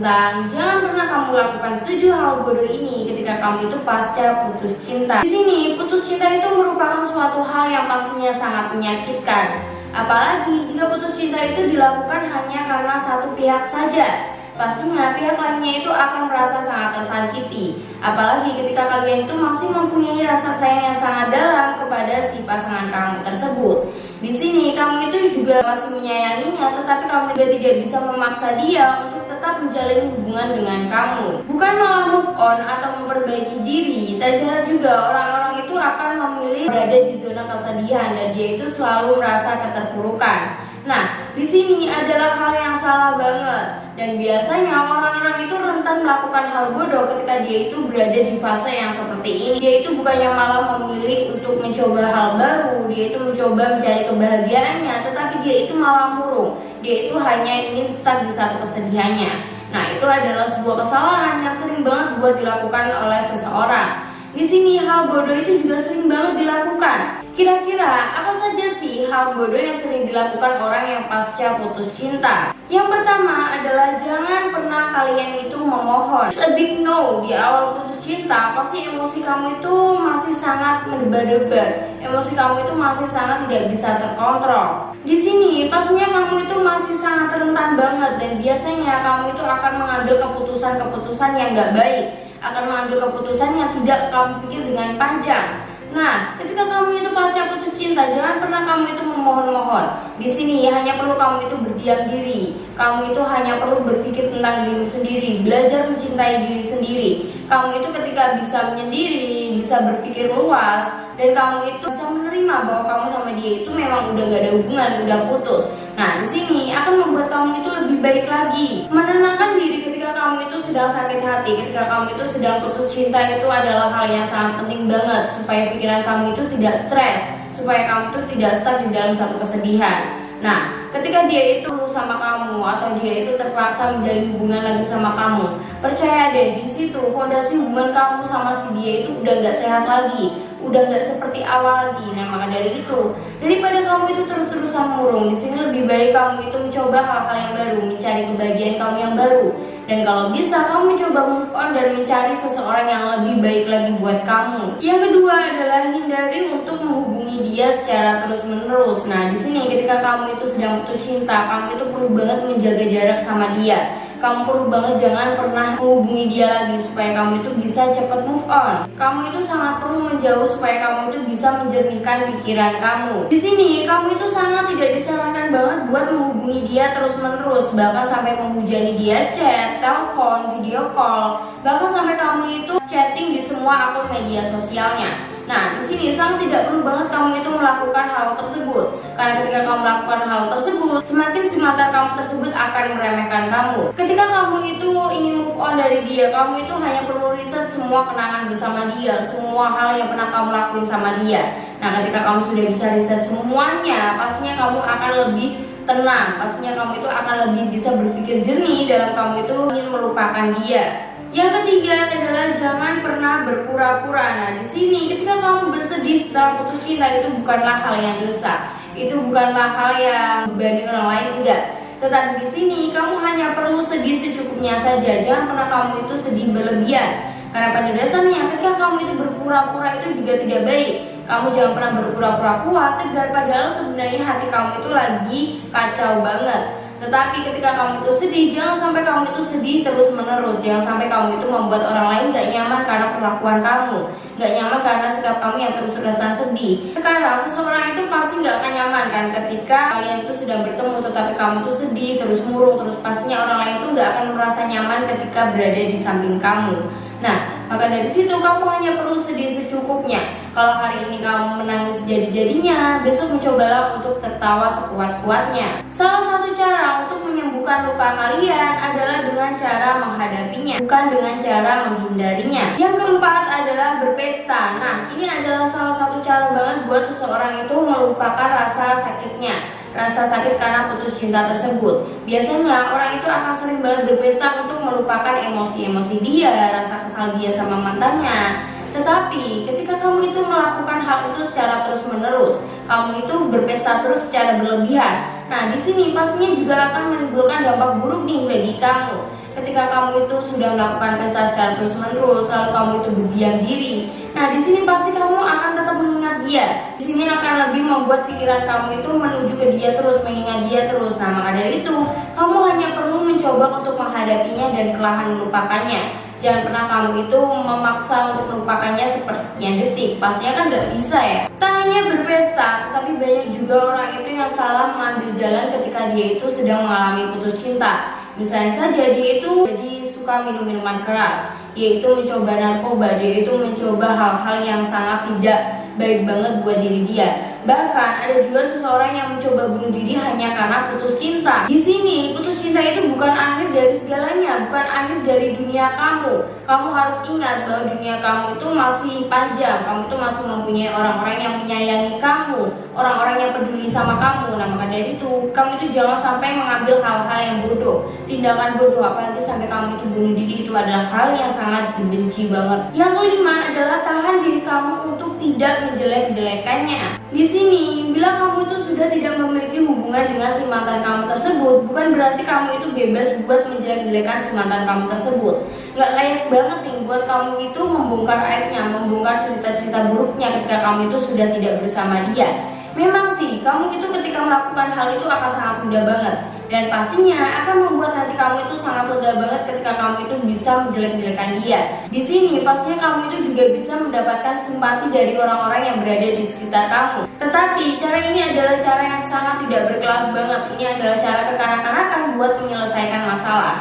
tentang jangan pernah kamu lakukan 7 hal bodoh ini ketika kamu itu pasca putus cinta. Di sini, putus cinta itu merupakan suatu hal yang pastinya sangat menyakitkan. Apalagi jika putus cinta itu dilakukan hanya karena satu pihak saja. Pastinya pihak lainnya itu akan merasa sangat tersakiti. Apalagi ketika kalian itu masih mempunyai rasa sayang yang sangat dalam kepada si pasangan kamu tersebut. Di sini kamu itu juga masih menyayanginya, tetapi kamu juga tidak bisa memaksa dia untuk tetap menjalin hubungan dengan kamu. Bukan malah move on atau memperbaiki diri. Tak jarang juga orang-orang itu akan memilih berada di zona kesedihan dan dia itu selalu merasa keterpurukan. Nah, di sini adalah hal yang salah banget dan biasanya orang-orang itu rentan melakukan hal bodoh ketika dia itu berada di fase yang seperti ini. Dia itu bukannya malah memilih untuk mencoba hal baru, dia itu mencoba mencari kebahagiaannya, tetapi dia itu malah murung. Dia itu hanya ingin stuck di satu kesedihannya. Nah, itu adalah sebuah kesalahan yang sering banget buat dilakukan oleh seseorang. Di sini hal bodoh itu juga sering banget dilakukan. Kira-kira apa saja sih hal bodoh yang sering dilakukan orang yang pasca putus cinta? Yang pertama adalah jangan pernah kalian itu memohon. It's a big no. Di awal putus cinta pasti emosi kamu itu masih sangat mendebar-debar. Emosi kamu itu masih sangat tidak bisa terkontrol. Di sini pastinya kamu itu masih sangat rentan banget dan biasanya kamu itu akan mengambil keputusan-keputusan yang gak baik, akan mengambil keputusan yang tidak kamu pikir dengan panjang. Nah, ketika kamu itu pasca putus cinta, jangan pernah kamu itu memohon-mohon. Di sini hanya perlu kamu itu berdiam diri. Kamu itu hanya perlu berpikir tentang dirimu sendiri, belajar mencintai diri sendiri. Kamu itu ketika bisa menyendiri, bisa berpikir luas, dan kamu itu bisa menerima bahwa kamu sama dia itu memang udah gak ada hubungan, udah putus. Nah, di sini akan membuat kamu itu lebih baik lagi. Menenangkan diri ketika kamu itu sedang sakit hati, ketika kamu itu sedang putus cinta itu adalah hal yang sangat penting banget supaya pikiran kamu itu tidak stres, supaya kamu itu tidak stuck di dalam satu kesedihan. Nah, ketika dia itu sama kamu atau dia itu terpaksa menjalin hubungan lagi sama kamu, percaya deh, di situ fondasi hubungan kamu sama si dia itu udah gak sehat lagi, udah gak seperti awal lagi. Nah, maka dari itu, daripada kamu itu terus-terusan murung, di sini lebih baik kamu itu mencoba hal-hal yang baru, mencari kebahagiaan kamu yang baru. Dan kalau bisa, kamu mencoba move on dan mencari seseorang yang lebih baik lagi buat kamu. Yang kedua adalah hindari untuk menghubungi dia secara terus-menerus. Nah, di sini ketika kamu itu sedang putus cinta, kamu itu perlu banget menjaga jarak sama dia. Kamu perlu banget jangan pernah menghubungi dia lagi supaya kamu itu bisa cepat move on. Kamu itu sangat perlu menjauh supaya kamu itu bisa menjernihkan pikiran kamu. Di sini kamu itu sangat tidak disarankan banget buat menghubungi dia terus-menerus, bahkan sampai menghujani dia chat, telepon, video call, bahkan sampai kamu itu chatting di semua akun media sosialnya. Nah, di sini sangat tidak perlu banget kamu itu melakukan hal tersebut. Karena ketika kamu melakukan hal tersebut, semakin si mantan kamu tersebut akan meremehkan kamu. Ketika kamu itu ingin move on dari dia, kamu itu hanya perlu riset semua kenangan bersama dia, semua hal yang pernah kamu lakuin sama dia. Nah, ketika kamu sudah bisa riset semuanya, pastinya kamu akan lebih tenang. Pastinya kamu itu akan lebih bisa berpikir jernih dalam kamu itu ingin melupakan dia. Yang ketiga adalah jangan pernah berpura-pura. Nah, di sini ketika kamu bersedih setelah putus cinta itu bukanlah hal yang dosa. Itu bukanlah hal yang membebani orang lain, enggak. Tetapi di sini kamu hanya perlu sedih secukupnya saja. Jangan pernah kamu itu sedih berlebihan. Karena pada dasarnya ketika kamu itu berpura-pura itu juga tidak baik. Kamu jangan pernah berpura-pura kuat, tegar, padahal sebenarnya hati kamu itu lagi kacau banget. Tetapi ketika kamu itu sedih, jangan sampai kamu itu sedih terus-menerus. Jangan sampai kamu itu membuat orang lain gak nyaman karena perlakuan kamu, gak nyaman karena sikap kamu yang terus-terusan sedih. Sekarang seseorang itu pasti gak akan nyaman kan ketika kalian itu sedang bertemu, tetapi kamu itu sedih, terus murung, terus pastinya orang lain itu gak akan merasa nyaman ketika berada di samping kamu. Nah, maka dari situ kamu hanya perlu sedih secukupnya. Kalau hari ini kamu menangis jadi-jadinya, besok mencobalah untuk tertawa sekuat-kuatnya. Salah satu cara untuk menyembuhkan luka kalian adalah dengan cara menghadapinya, bukan dengan cara menghindarinya. Yang keempat adalah berpesta. Nah, ini adalah salah satu cara banget buat seseorang itu melupakan rasa sakitnya, rasa sakit karena putus cinta tersebut. Biasanya orang itu akan sering banget berpesta untuk melupakan emosi-emosi dia, rasa kesal dia sama mantannya. Tetapi ketika kamu itu melakukan hal itu secara terus-menerus, kamu itu berpesta terus secara berlebihan. Nah, di sini pastinya juga akan menimbulkan dampak buruk nih bagi kamu. ketika kamu itu sudah melakukan pesta secara terus-menerus, lalu kamu itu berdiam diri. Nah, di sini pasti kamu akan tetap mengingat dia. Di sini akan lebih membuat pikiran kamu itu menuju ke dia terus, mengingat dia terus. Nah, maka dari itu, kamu hanya perlu mencoba untuk menghadapinya dan perlahan melupakannya. Jangan pernah kamu itu memaksa untuk melupakannya sepersekian detik. Pastinya kan nggak bisa ya. Tak hanya berpesta, tetapi banyak juga orang itu yang salah mengambil jalan ketika dia itu sedang mengalami putus cinta. Misalnya saja dia itu jadi suka minum minuman keras, dia itu mencoba narkoba, dia itu mencoba hal-hal yang sangat tidak baik banget buat diri dia. Bahkan ada juga seseorang yang mencoba bunuh diri hanya karena putus cinta. Di sini putus cinta itu bukan akhir dari segalanya, bukan akhir dari dunia kamu. Kamu harus ingat bahwa dunia kamu itu masih panjang. Kamu itu masih mempunyai orang-orang yang menyayangi kamu, orang-orang yang peduli sama kamu. Nah, maka dari itu kamu itu jangan sampai mengambil hal-hal yang bodoh, tindakan bodoh, apalagi sampai kamu itu bunuh diri. Itu adalah hal yang sangat dibenci banget. Yang kelima adalah tahan diri kamu untuk tidak menjelek-jelekannya. Di sini, bila kamu itu sudah tidak memiliki hubungan dengan si mantan kamu tersebut, bukan berarti kamu itu bebas buat menjelek-jelekan si mantan kamu tersebut. Nggak layak banget nih buat kamu itu membongkar aibnya, membongkar cerita-cerita buruknya ketika kamu itu sudah tidak bersama dia. Memang sih, kamu itu ketika melakukan hal itu akan sangat mudah banget, dan pastinya akan membuat hati kamu itu sangat lega banget ketika kamu itu bisa menjelek-jelekan dia. Di sini pastinya kamu itu juga bisa mendapatkan simpati dari orang-orang yang berada di sekitar kamu. Tetapi cara ini adalah cara yang sangat tidak berkelas banget. Ini adalah cara kekanak-kanakan buat menyelesaikan masalah.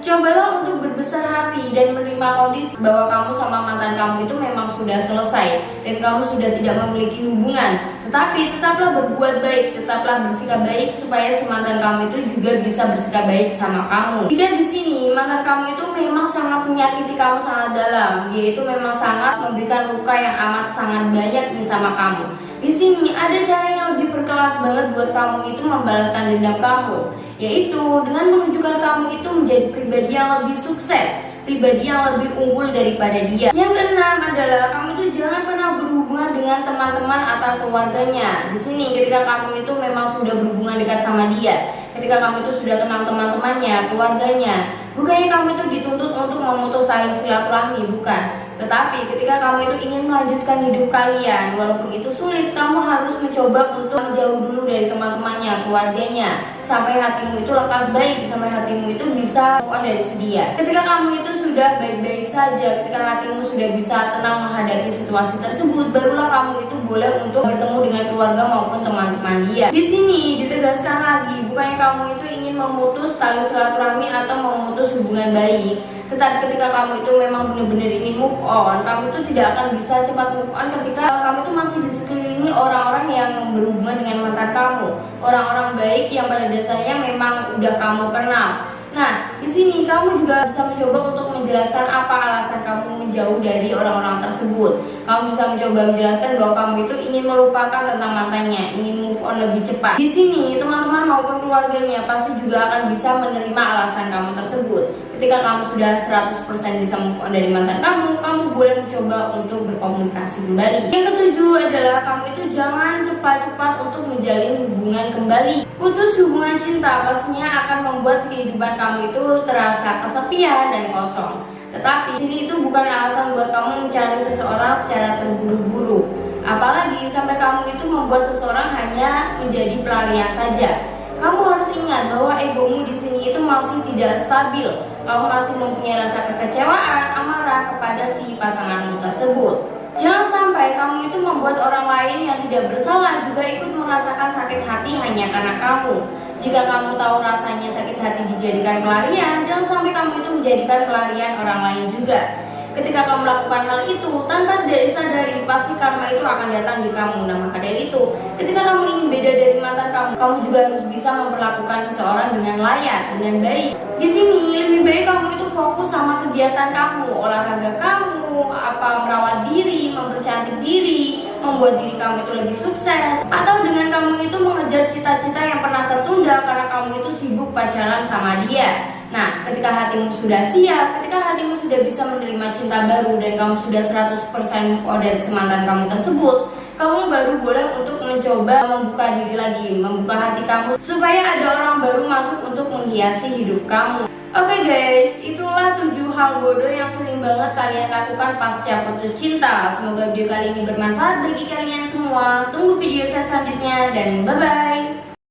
Cobalah untuk berbesar hati dan menerima kondisi bahwa kamu sama mantan kamu itu memang sudah selesai dan kamu sudah tidak memiliki hubungan. Tetapi tetaplah berbuat baik, tetaplah bersikap baik supaya si mantan kamu itu juga bisa bersikap baik sama kamu. Jika di sini mantan kamu itu memang sangat menyakiti kamu sangat dalam, dia itu memang sangat memberikan luka yang amat sangat banyak nih sama kamu. Di sini ada cara yang lebih berkelas banget buat kamu itu membalaskan dendam kamu, yaitu dengan menunjukkan kamu itu menjadi pribadi yang lebih sukses, pribadi yang lebih unggul daripada dia. Yang keenam adalah kamu itu jangan pernah berhubungan dengan teman-teman atau keluarganya. Di sini ketika kamu itu memang sudah berhubungan dekat sama dia, ketika kamu itu sudah kenal teman-temannya, keluarganya, bukannya kamu itu dituntut untuk memutus tali silaturahmi, bukan. Tetapi ketika kamu itu ingin melanjutkan hidup kalian, walaupun itu sulit, kamu harus mencoba untuk menjauh dulu dari teman-temannya, keluarganya, sampai hatimu itu lekas baik, sampai hatimu itu bisa move on dari dia. Ketika kamu itu sudah baik-baik saja, ketika hatimu sudah bisa tenang menghadapi situasi tersebut, barulah kamu itu boleh untuk bertemu dengan keluarga maupun teman-teman dia. Di sini ditegaskan lagi, bukannya kamu itu ingin memutus tali silaturahmi atau memutus hubungan baik, tetapi ketika kamu itu memang benar-benar ingin move on, kamu itu tidak akan bisa cepat move on ketika kamu itu masih disekelilingi orang-orang yang berhubungan dengan mantan kamu, orang-orang baik yang pada dasarnya memang udah kamu kenal. Nah, di sini kamu juga bisa mencoba untuk menjelaskan apa alasan kamu menjauh dari orang-orang tersebut. Kamu bisa mencoba menjelaskan bahwa kamu itu ingin melupakan tentang mantannya, ingin move on lebih cepat. Di sini, teman-teman maupun keluarganya pasti juga akan bisa menerima alasan kamu tersebut. Ketika kamu sudah 100% bisa move on dari mantan kamu boleh mencoba untuk berkomunikasi kembali. Yang ketujuh adalah kamu itu jangan cepat-cepat untuk menjalin hubungan kembali. Putus hubungan cinta pastinya akan membuat kehidupan kamu itu terasa kesepian dan kosong. Tetapi sini itu bukan alasan buat kamu mencari seseorang secara terburu-buru. Apalagi sampai kamu itu membuat seseorang hanya menjadi pelarian saja. Kamu harus ingat bahwa egomu di sini itu masih tidak stabil. Kamu masih mempunyai rasa kekecewaan, amarah kepada si pasanganmu tersebut. Jangan sampai kamu itu membuat orang lain yang tidak bersalah juga ikut merasakan sakit hati hanya karena kamu. Jika kamu tahu rasanya sakit hati dijadikan pelarian, jangan sampai kamu itu menjadikan pelarian orang lain juga. Ketika kamu melakukan hal itu tanpa tidak disadari, pasti karma itu akan datang di kamu. Nah, maka dari itu, ketika kamu ingin beda dari mantan kamu juga harus bisa memperlakukan seseorang dengan layak, dengan baik. Di sini lebih baik kamu itu fokus sama kegiatan kamu, olahraga kamu, merawat diri, mempercantik diri, membuat diri kamu itu lebih sukses, atau dengan kamu itu mengejar cita-cita yang pernah tertunda karena kamu itu sibuk pacaran sama dia. Nah, ketika hatimu sudah siap, ketika hatimu sudah bisa menerima cinta baru dan kamu sudah 100% move on dari mantan kamu tersebut, kamu baru boleh untuk mencoba membuka diri lagi, membuka hati kamu, supaya ada orang baru masuk untuk menghiasi hidup kamu. Oke guys, itulah 7 hal bodoh yang sering banget kalian lakukan pasca putus cinta. Semoga video kali ini bermanfaat bagi kalian semua. Tunggu video saya selanjutnya dan bye-bye.